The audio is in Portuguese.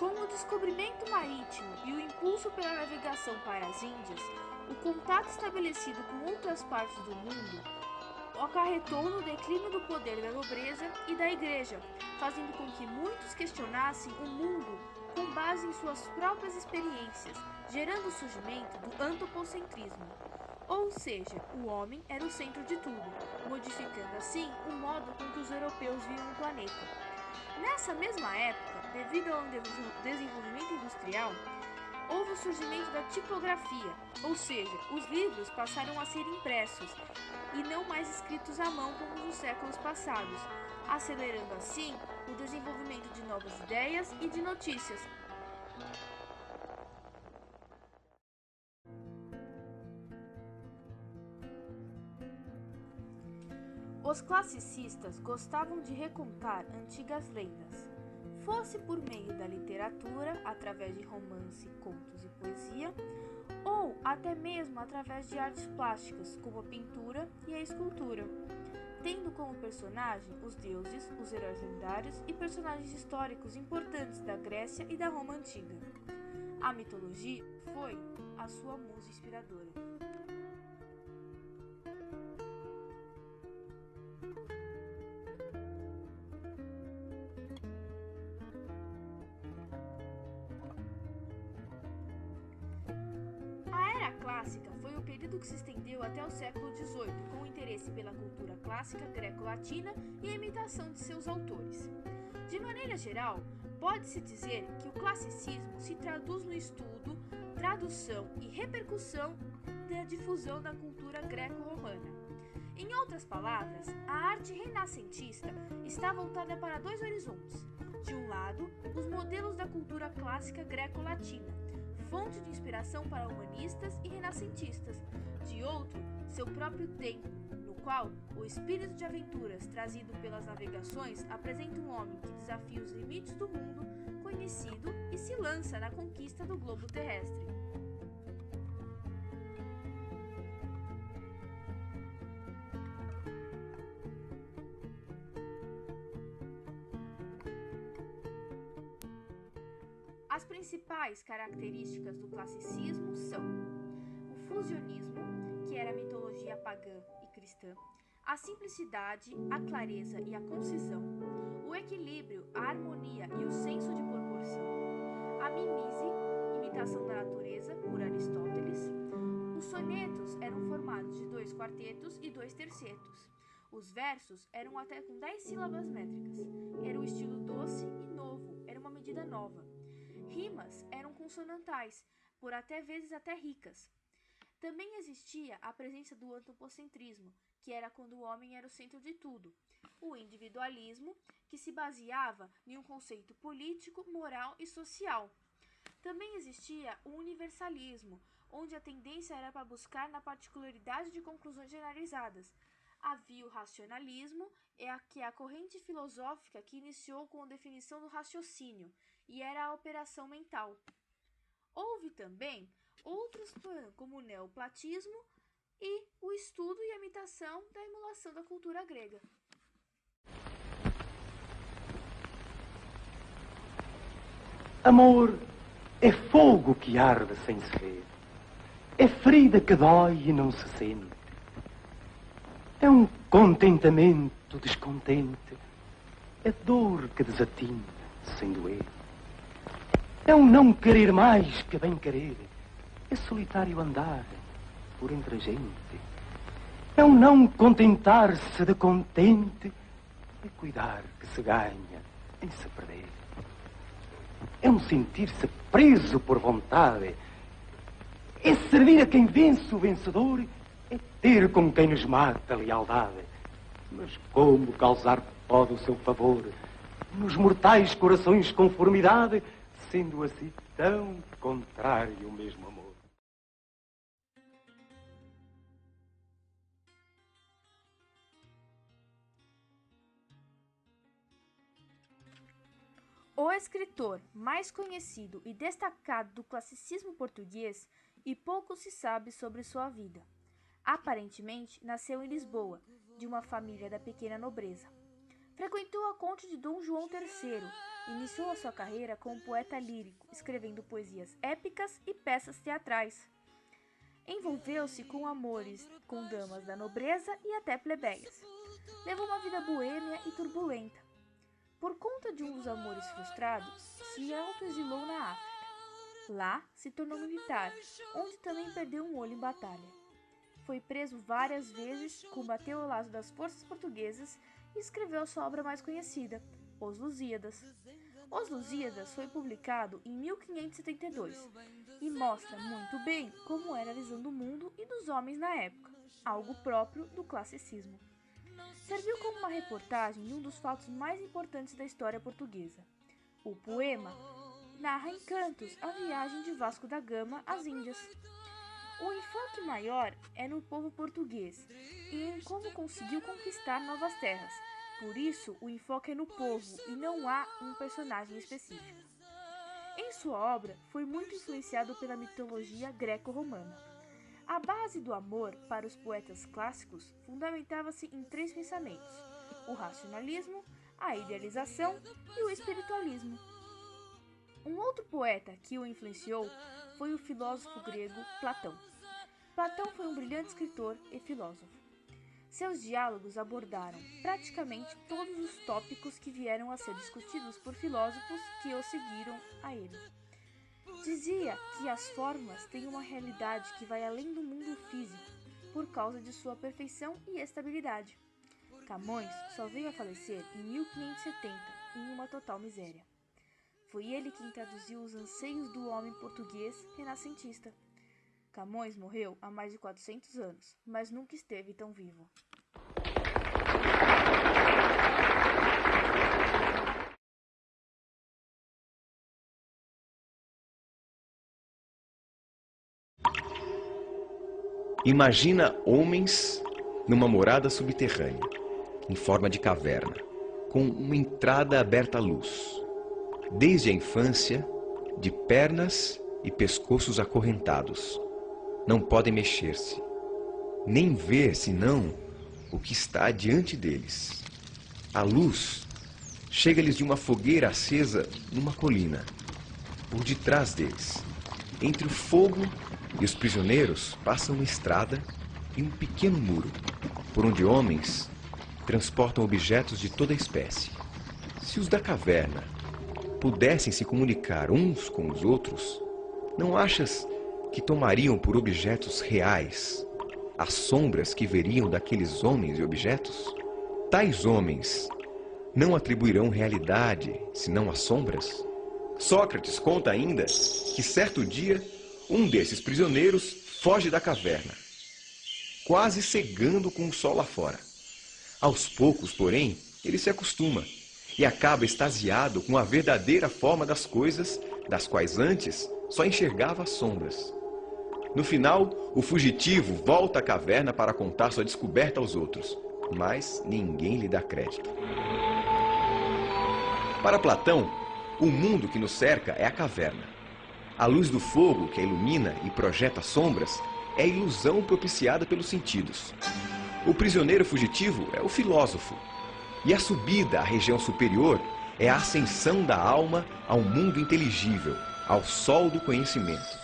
Com o descobrimento marítimo e o impulso pela navegação para as Índias, o contato estabelecido com outras partes do mundo acarretou no declínio do poder da nobreza e da igreja, fazendo com que muitos questionassem o mundo com base em suas próprias experiências, gerando o surgimento do antropocentrismo. Ou seja, o homem era o centro de tudo, modificando assim o modo com que os europeus viam o planeta. Nessa mesma época, devido ao desenvolvimento industrial, houve o surgimento da tipografia, ou seja, os livros passaram a ser impressos e não mais escritos à mão como nos séculos passados, acelerando assim o desenvolvimento de novas ideias e de notícias. Os classicistas gostavam de recontar antigas lendas, fosse por meio da literatura, através de romance, contos e poesia, ou até mesmo através de artes plásticas, como a pintura e a escultura, tendo como personagem os deuses, os heróis lendários e personagens históricos importantes da Grécia e da Roma antiga. A mitologia foi a sua musa inspiradora. A Era Clássica foi o período que se estendeu até o século XVIII, com interesse pela cultura clássica greco-latina e a imitação de seus autores. De maneira geral, pode-se dizer que o classicismo se traduz no estudo, tradução e repercussão da difusão da cultura greco-romana. Em outras palavras, a arte renascentista está voltada para dois horizontes. De um lado, os modelos da cultura clássica greco-latina, fonte de inspiração para humanistas e renascentistas. De outro, seu próprio tempo, no qual o espírito de aventuras trazido pelas navegações apresenta um homem que desafia os limites do mundo conhecido e se lança na conquista do globo terrestre. As principais características do classicismo são o fusionismo, que era a mitologia pagã e cristã, a simplicidade, a clareza e a concisão, o equilíbrio, a harmonia e o senso de proporção, a mimese, imitação da natureza, por Aristóteles. Os sonetos eram formados de 2 quartetos e 2 tercetos. Os versos eram até com 10 sílabas métricas. Era um estilo doce e novo, era uma medida nova. Rimas eram consonantais, por até vezes até ricas. Também existia a presença do antropocentrismo, que era quando o homem era o centro de tudo. O individualismo, que se baseava em um conceito político, moral e social. Também existia o universalismo, onde a tendência era para buscar na particularidade de conclusões generalizadas. Havia o racionalismo, que é a corrente filosófica que iniciou com a definição do raciocínio, e era a operação mental. Houve também outros como o neoplatismo e o estudo e a imitação da emulação da cultura grega. Amor é fogo que arde sem se ver, é ferida que dói e não se sente, é um contentamento descontente, é dor que desatina sem doer. É um não querer mais que bem querer, é solitário andar por entre a gente. É um não contentar-se de contente, é cuidar que se ganha em se perder. É um sentir-se preso por vontade, é servir a quem vence o vencedor, é ter com quem nos mata a lealdade. Mas como causar pode o seu favor nos mortais corações conformidade, sendo assim tão contrário o mesmo amor? O escritor mais conhecido e destacado do classicismo português, e pouco se sabe sobre sua vida. Aparentemente, nasceu em Lisboa, de uma família da pequena nobreza. Frequentou a corte de Dom João III, Iniciou a sua carreira como poeta lírico, escrevendo poesias épicas e peças teatrais. Envolveu-se com amores com damas da nobreza e até plebeias. Levou uma vida boêmia e turbulenta. Por conta de um dos amores frustrados, se autoexilou na África. Lá, se tornou militar, onde também perdeu um olho em batalha. Foi preso várias vezes, combateu ao lado das forças portuguesas e escreveu a sua obra mais conhecida, Os Lusíadas. Os Lusíadas foi publicado em 1572 e mostra muito bem como era a visão do mundo e dos homens na época, algo próprio do classicismo. Serviu como uma reportagem de um dos fatos mais importantes da história portuguesa. O poema narra em cantos a viagem de Vasco da Gama às Índias. O enfoque maior é no povo português e em como conseguiu conquistar novas terras. Por isso, o enfoque é no povo e não há um personagem específico. Em sua obra, foi muito influenciado pela mitologia greco-romana. A base do amor para os poetas clássicos fundamentava-se em 3 pensamentos: o racionalismo, a idealização e o espiritualismo. Um outro poeta que o influenciou foi o filósofo grego Platão. Platão foi um brilhante escritor e filósofo. Seus diálogos abordaram praticamente todos os tópicos que vieram a ser discutidos por filósofos que o seguiram a ele. Dizia que as formas têm uma realidade que vai além do mundo físico, por causa de sua perfeição e estabilidade. Camões só veio a falecer em 1570, em uma total miséria. Foi ele quem traduziu os anseios do homem português renascentista. Camões morreu há mais de 400 anos, mas nunca esteve tão vivo. Imagina homens numa morada subterrânea, em forma de caverna, com uma entrada aberta à luz. Desde a infância, de pernas e pescoços acorrentados. Não podem mexer-se, nem ver senão o que está diante deles. A luz chega-lhes de uma fogueira acesa numa colina, por detrás deles. Entre o fogo e os prisioneiros passa uma estrada e um pequeno muro, por onde homens transportam objetos de toda espécie. Se os da caverna pudessem se comunicar uns com os outros, não achas que tomariam por objetos reais as sombras que veriam daqueles homens e objetos? Tais homens não atribuirão realidade senão as sombras? Sócrates conta ainda que certo dia um desses prisioneiros foge da caverna, quase cegando com o sol lá fora. Aos poucos, porém, ele se acostuma e acaba extasiado com a verdadeira forma das coisas, das quais antes só enxergava as sombras. No final, o fugitivo volta à caverna para contar sua descoberta aos outros, mas ninguém lhe dá crédito. Para Platão, o mundo que nos cerca é a caverna. A luz do fogo que a ilumina e projeta sombras é a ilusão propiciada pelos sentidos. O prisioneiro fugitivo é o filósofo. E a subida à região superior é a ascensão da alma ao mundo inteligível, ao sol do conhecimento.